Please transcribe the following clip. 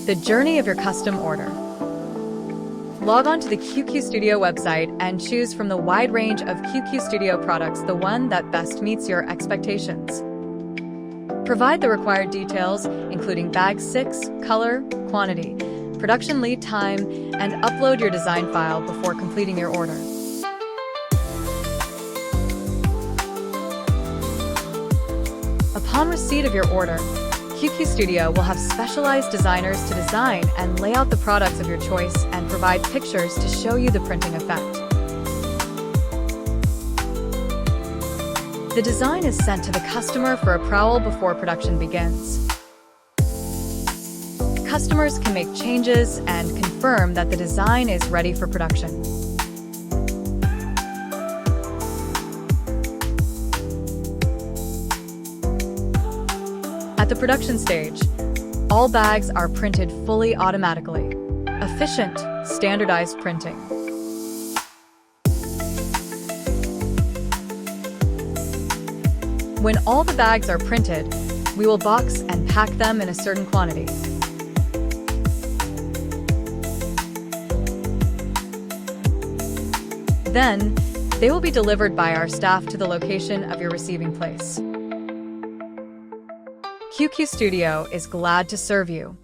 the journey of your custom order. Log on to the QQ Studio website and choose from the wide range of QQ Studio products the one that best meets your expectations. Provide the required details, including bag 6, color, quantity, production lead time, and upload your design file before completing your order. Upon receipt of your order, QQ Studio will have specialized designers to design and lay out the products of your choice and provide pictures to show you the printing effect. The design is sent to the customer for approval before production begins. Customers can make changes and confirm that the design is ready for production. At the production stage, all bags are printed fully automatically. Efficient, standardized printing. When all the bags are printed, we will box and pack them in a certain quantity. Then, they will be delivered by our staff to the location of your receiving place. QQ Studio is glad to serve you.